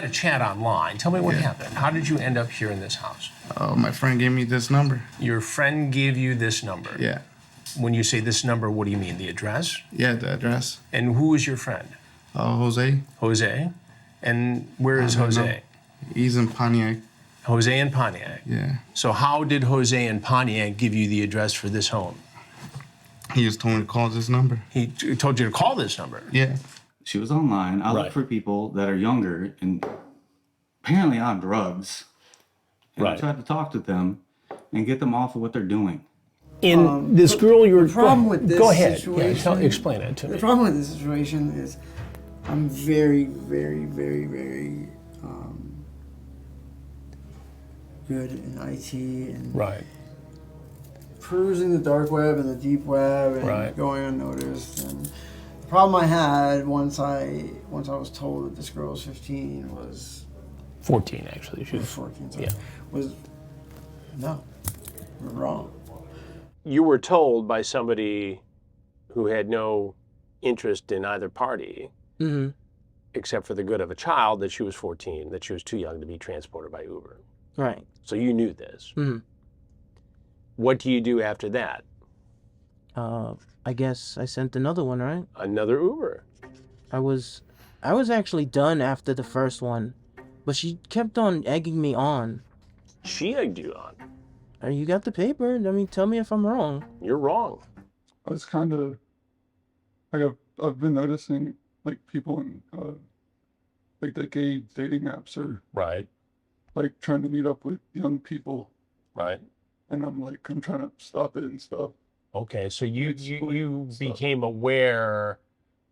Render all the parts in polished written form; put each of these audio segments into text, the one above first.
a chat online. Tell me what happened. How did you end up here in this house? My friend gave me this number. Your friend gave you this number? Yeah. When you say this number, what do you mean? The address? Yeah, the address. And who is your friend? Jose. Jose? And where is Jose? Know. He's in Pontiac. Jose in Pontiac? Yeah. So how did Jose in Pontiac give you the address for this home? He just told me to call this number. He told you to call this number? Yeah. She was online. I look for people that are younger and apparently on drugs. And I tried to talk to them and get them off of what they're doing. In this girl you were... The problem with this situation... Yeah, explain it to me. The problem with this situation is I'm very, very, very, very good in IT and perusing the dark web and the deep web and going unnoticed. And the problem I had once I was told that this girl was 15 was 14 actually. She was 14. Sorry, was no, we're wrong. You were told by somebody who had no interest in either party, except for the good of a child, that she was 14, that she was too young to be transported by Uber. Right. So you knew this. What do you do after that? I guess I sent another one, right? Another Uber. I was actually done after the first one, but she kept on egging me on. She egged you on? You got the paper. I mean, tell me if I'm wrong. You're wrong. I was kind of, like, I've been noticing, like, people in, like, the gay dating apps are, like, trying to meet up with young people. Right. And I'm trying to stop it and stuff. Okay, so you became aware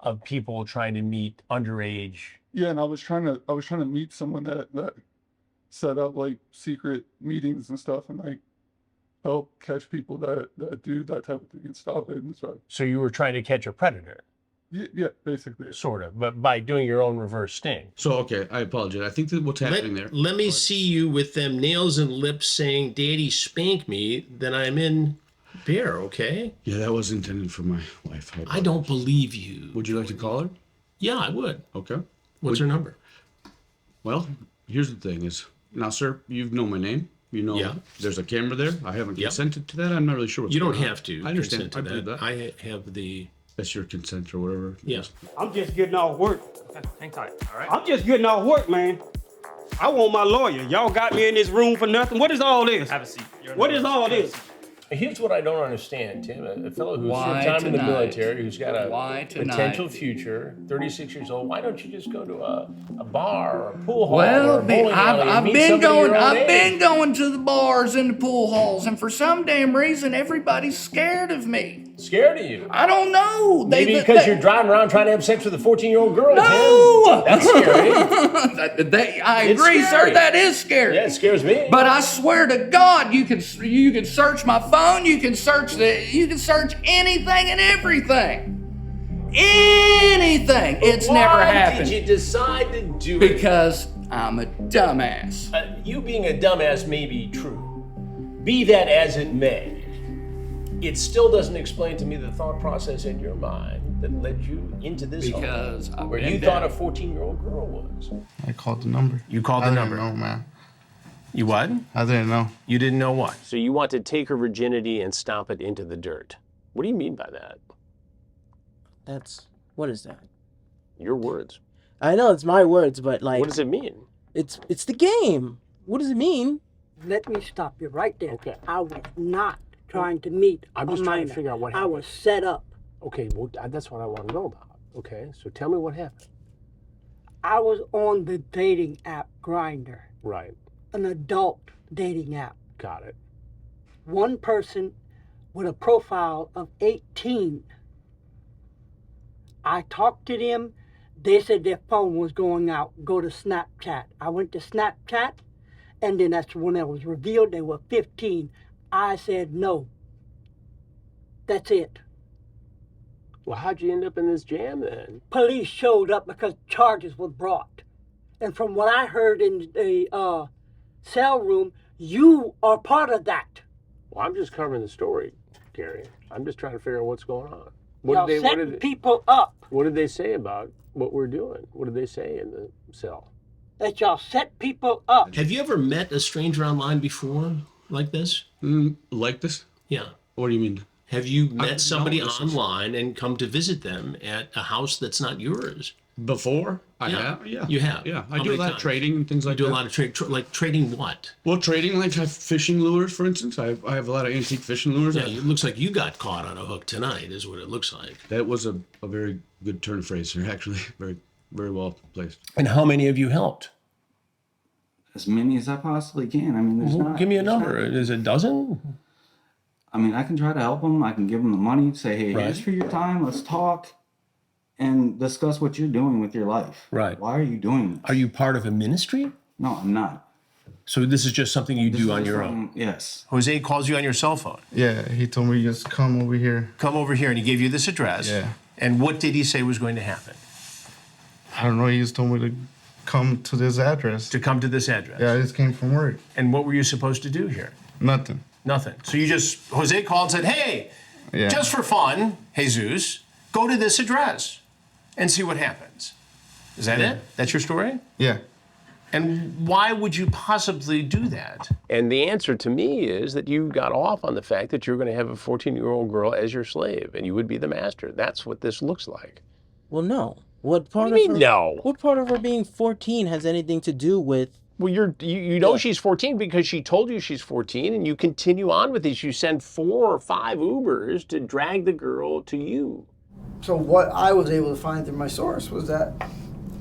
of people trying to meet underage. Yeah, and I was trying to meet someone that set up like secret meetings and stuff, and like help catch people that do that type of thing and stop it and stuff. So you were trying to catch a predator. Yeah, basically. Sort of, but by doing your own reverse sting. So, okay, I apologize. I think that what's happening there. Let me see you with them nails and lips saying, "Daddy, spank me," then I'm in bear, okay? Yeah, that was intended for my wife. I don't believe you. Would you like to call her? Yeah, I would. Okay. What's her number? Well, here's the thing is, now, sir, you know my name. You know there's a camera there. I haven't consented to that. I'm not really sure what's You don't going on. have to. I understand. consent to I believe that. I have the... That's your consent or whatever. Yes. I'm just getting off work. Hang tight, all right? I'm just getting off work, man. I want my lawyer. Y'all got me in this room for nothing. What is all this? Have a seat. What is all this? Here's what I don't understand, Tim. A fellow who's Why served time in the tonight? military, who's got a Why tonight? potential future, 36 years old. Why don't you just go to a bar or a pool hall or Well, a bowling alley and I've meet been somebody your going. own I've been age? going to the bars and the pool halls, and for some damn reason, everybody's scared of me. Scared of you? I don't know. Maybe because you're driving around trying to have sex with a 14-year-old girl, No! Tim. That's scary. I It's agree, scary. sir. That is scary. Yeah, it scares me. But I swear to God, you can search my phone. You can search anything and everything. Anything. It's never happened. Why did you decide to do it? Because I'm a dumbass. You being a dumbass may be true. Be that as it may, it still doesn't explain to me the thought process in your mind that led you into this Because home I've where been you thought a down. 14-year-old girl was. I called the number. You called I the didn't number. know, man. You what? I didn't know. You didn't know what? So you want to take her virginity and stomp it into the dirt. What do you mean by that? What is that? Your words. I know it's my words, but like... What does it mean? It's the game. What does it mean? Let me stop you right there. Okay. I was not trying to meet I'm a just trying to minor. figure out what I happened. was set up. Okay, well, that's what I want to know about. Okay, so tell me what happened. I was on the dating app Grindr, Right. an adult dating app. Got it. One person with a profile of 18. I talked to them. They said their phone was going out. Go to Snapchat. I went to Snapchat, and then that's when it was revealed they were 15. I said no. That's it. Well, how'd you end up in this jam then? Police showed up because charges were brought. And from what I heard in the cell room, you are part of that. Well, I'm just covering the story, Gary. I'm just trying to figure out what's going on. Y'all setting people up. What did they say about what we're doing? What did they say in the cell? that y'all set people up. Have you ever met a stranger online before like this? Like this? Yeah. What do you mean? Have you met No, somebody this is- online and come to visit them at a house that's not yours? Before? I Yeah. have, yeah. You have? Yeah, I How do a many lot of times? trading and things like You that. do a lot of like trading what? Well, trading, like I have fishing lures, for instance. I have a lot of antique fishing lures. Yeah, it looks like you got caught on a hook tonight, is what it looks like. That was a very good turn of phrase here, actually. Very, very well placed. And how many have you helped? As many as I possibly can. I mean, there's not. Give me a there's number. not- Is it a dozen? I mean, I can try to help them. I can give them the money, say, hey, Right. here's for your time. Let's talk and discuss what you're doing with your life. Right. Why are you doing this? Are you part of a ministry? No, I'm not. So this is just something you This do is on your something- own? Yes. Jose calls you on your cell phone. Yeah, he told me just come over here. Come over here, and he gave you this address. Yeah. And what did he say was going to happen? I don't know. He just told me to come to this address. To come to this address. Yeah, I just came from work. And what were you supposed to do here? Nothing. Nothing. So you just, Jose called and said, hey, Yeah. just for fun, Jesus, go to this address and see what happens. Is that it? That's your story? Yeah. And why would you possibly do that? And the answer to me is that you got off on the fact that you're going to have a 14-year-old girl as your slave and you would be the master. That's what this looks like. Well, no. What part do you of mean, her, no? What part of her being 14 has anything to do with? Well, you know she's 14 because she told you she's 14, and you continue on with this. You send 4 or 5 Ubers to drag the girl to you. So what I was able to find through my source was that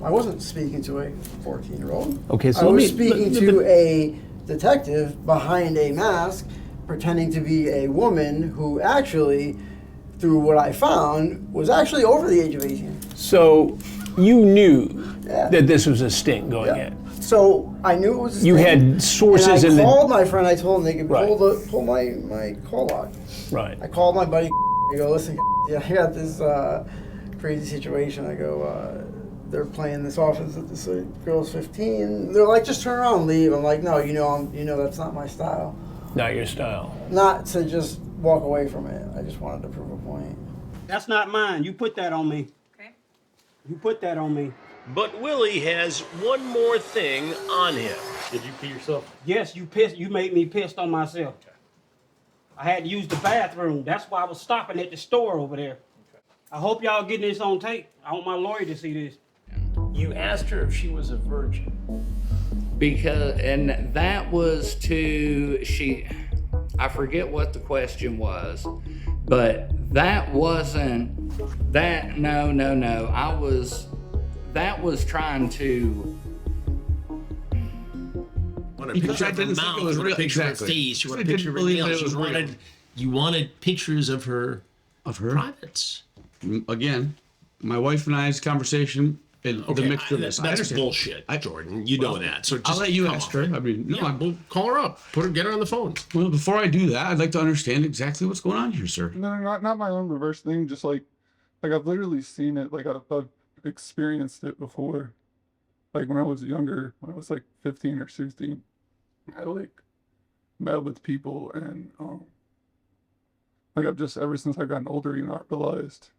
I wasn't speaking to a 14-year-old. Okay, so I let was me- speaking to a detective behind a mask, pretending to be a woman who actually, through what I found, was actually over the age of 18. So you knew Yeah. that this was a sting going Yeah. in. So I knew it was. A You sting, had sources and in I the- called my friend. I told him they could Right. pull my call log. Right. I called my buddy. I go, listen, yeah, I got this crazy situation. I go, they're playing this offense that this girl's 15. They're like, just turn around and leave. I'm like, no, you know that's not my style. Not your style. Not to just walk away from it. I just wanted to prove a point. That's not mine. You put that on me. Okay. You put that on me. But Willie has one more thing on him. Did you pee yourself? Yes, you pissed. You made me pissed on myself. Okay. I had to use the bathroom. That's why I was stopping at the store over there. Okay. I hope y'all getting this on tape. I want my lawyer to see this. You asked her if she was a virgin. Because, and that was to, I forget what the question was, but that wasn't, that was trying to, Want a Because picture I of her didn't think mouth, it was you want a real. picture Exactly. of her face, you want a I didn't picture of her believe that nails, it was real. you wanted pictures of her privates. Again, my wife and I's conversation and the mixture of this. I That's understand. bullshit, Jordan. You know that. So just I'll let you come ask on. her. I mean, no, We'll call her up. Get her on the phone. well, before I do that, I'd like to understand exactly what's going on here, sir. No, not my own reverse thing. Just like I've literally seen it. Like I've experienced it before. Like when I was younger, when I was like 15 or 16, I like met with people and like I've just ever since I've gotten older, I realized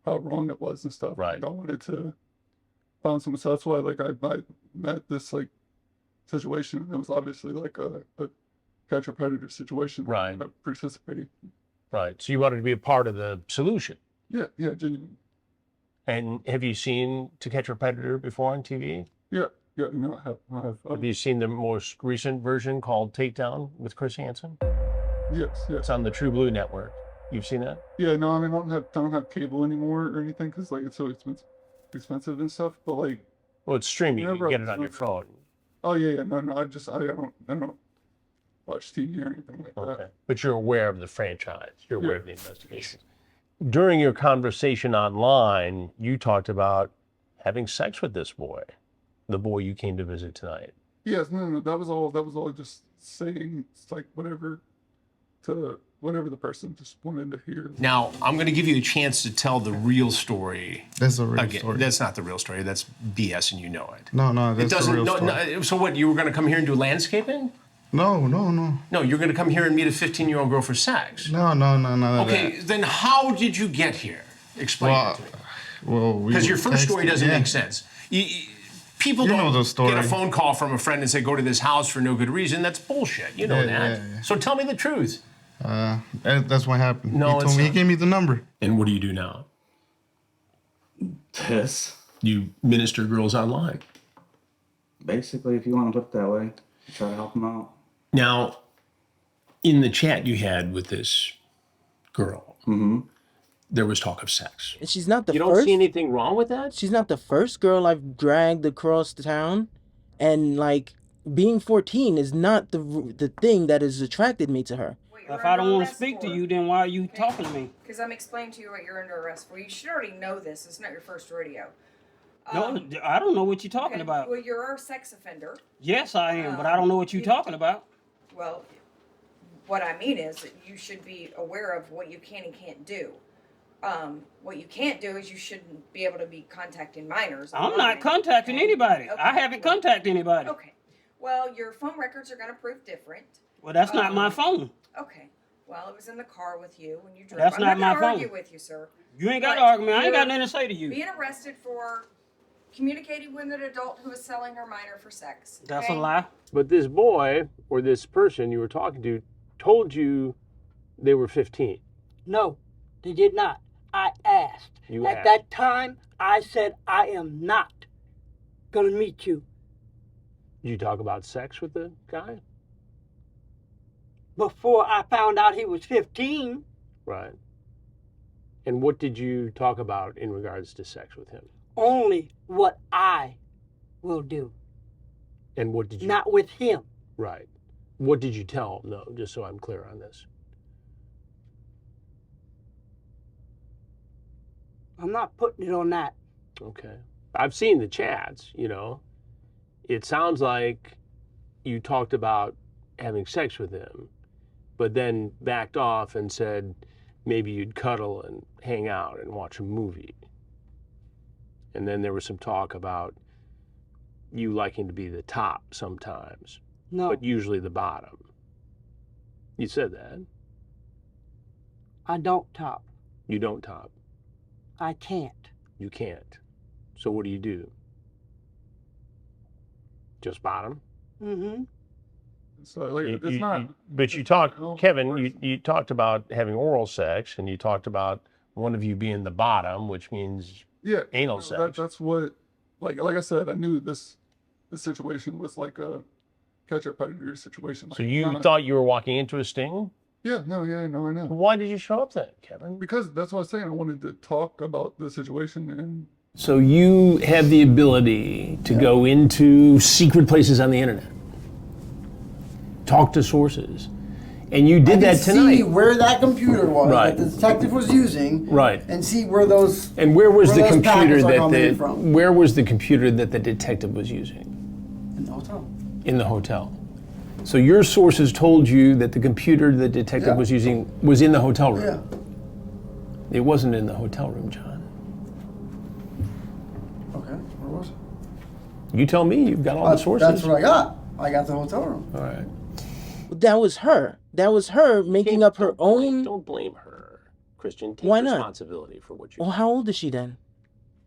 how wrong it was and stuff. Right. Like, I wanted to find some. So that's why like I met this like situation. It was obviously like a catch a predator situation. Right. I'm participating. Right. So you wanted to be a part of the solution. Yeah, genuinely. And have you seen To Catch a Predator before on TV? Yeah, no, I have. Have you seen the most recent version called Takedown with Chris Hansen? Yes. It's on the TruBlu network. You've seen that? Yeah, no, I mean, I don't have cable anymore or anything because like it's so expensive and stuff. But like, Well, it's streaming. You Whenever can I- get it on your phone. oh yeah, no, I don't watch TV or anything like Okay. that. But you're aware of the franchise. You're aware of the investigation. During your conversation online, you talked about having sex with this boy, the boy you came to visit tonight. Yes, no, that was all just saying it's like whatever the person just wanted to hear. Now, I'm going to give you a chance to tell the real story. That's a real Again, story. that's not the real story. That's BS, and you know it. No, It that's doesn't. the real story. No, so what? You were going to come here and do landscaping? No. No, you're going to come here and meet a 15-year-old girl for sex. No. Okay, then how did you get here? Explain it to me. Well, Because your first story doesn't make sense. people You don't know the story. get a phone call from a friend and say, go to this house for no good reason. That's bullshit. You know that. Yeah. So tell me the truth. That's what happened. No, he told me, he gave me the number. And what do you do now? This. You minister girls online. Basically, if you want to put it that way, try to help them out. Now, in the chat you had with this girl, there was talk of sex. And she's not the You first. don't see anything wrong with that? She's not the first girl I've dragged across the town, and like being 14 is not the thing that has attracted me to her. If I don't want to speak to you, then why are you talking to me? Because I'm explaining to you what you're under arrest for. You should already know this. It's not your first rodeo. No, I don't know what you're talking about. Well, you're a sex offender. Yes, I am, but I don't know what you're talking about. Well, what I mean is that you should be aware of what you can and can't do. What you can't do is you shouldn't be able to be contacting minors. I'm not contacting anybody. Okay. I haven't contacted anybody. Okay. Well, your phone records are going to prove different. Well, that's not my phone. Okay. Well, it was in the car with you when you drove. That's not my I'm not gonna phone. argue with you, sir. You ain't got to argue with me. I ain't got nothing to say to you. Being arrested for communicating with an adult who is selling her minor for sex. That's a lie. But this boy, or this person you were talking to, told you they were 15. No, they did not. I asked. You At asked. that time, I said, I am not going to meet you. Did you talk about sex with the guy? Before I found out he was 15, Right. And what did you talk about in regards to sex with him? only what I will do, And what did you... not with him. Right. What did you tell him, though, just so I'm clear on this? I'm not putting it on that. Okay. I've seen the chats, you know. It sounds like you talked about having sex with him, but then backed off and said maybe you'd cuddle and hang out and watch a movie. And then there was some talk about you liking to be the top sometimes, No, but usually the bottom. You said that. I don't top. You don't top. I can't. You can't. So what do? Just bottom? Mm-hmm. So like, it's not. But you talked, No, Kevin, you talked about having oral sex, and you talked about one of you being the bottom, which means anal sex. That's what, like I said, I knew this situation was like a catch a predator situation. So Like, you thought you were walking into a sting? Yeah, no, I know. Why did you show up then, Kevin? Because that's what I was saying. I wanted to talk about the situation and. So you have the ability to go into secret places on the internet, talk to sources, and you did that tonight. See where that computer was Right. that the detective was using, Right. and see where those And where was the those computer packets are that coming from. where was the computer that the detective was using? In the hotel. In the hotel. So your sources told you that the computer the detective was using was in the hotel room. Yeah. It wasn't in the hotel room, John. Okay. Where was it? You tell me. You've got all the sources. That's what I got. I got the hotel room. All right. That was her. That was her making up her own. Don't blame her, Christian. Take Why not? responsibility for what you. Well, how old is she then?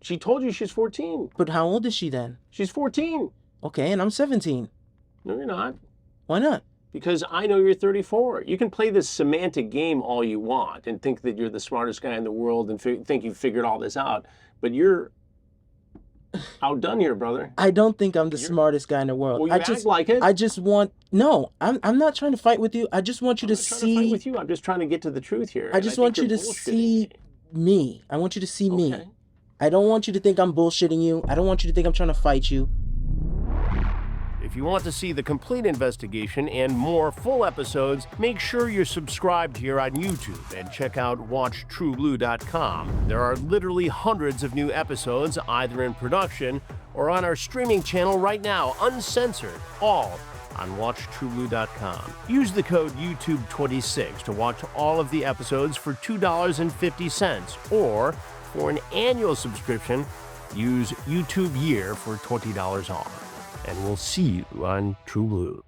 She told you she's 14. But how old is she then? She's 14. Okay, and I'm 17. No, you're not. Why not? Because I know you're 34. You can play this semantic game all you want and think that you're the smartest guy in the world and think you've figured all this out, but you're outdone here, brother. I don't think I'm the smartest guy in the world. Well, you I act just like it. I just want I'm not trying to fight with you. I just want you to I'm not trying to fight see with you. I'm just trying to get to the truth here. I and just think want you you're to bullshitting see me. I want you to see me. Okay. I don't want you to think I'm bullshitting you. I don't want you to think I'm trying to fight you. If you want to see the complete investigation and more full episodes, make sure you're subscribed here on YouTube and check out WatchTruBlu.com. There are literally hundreds of new episodes either in production or on our streaming channel right now, uncensored, all on WatchTruBlu.com. Use the code YouTube26 to watch all of the episodes for $2.50, or for an annual subscription, use YouTube Year for $20 off. And we'll see you on TruBlu.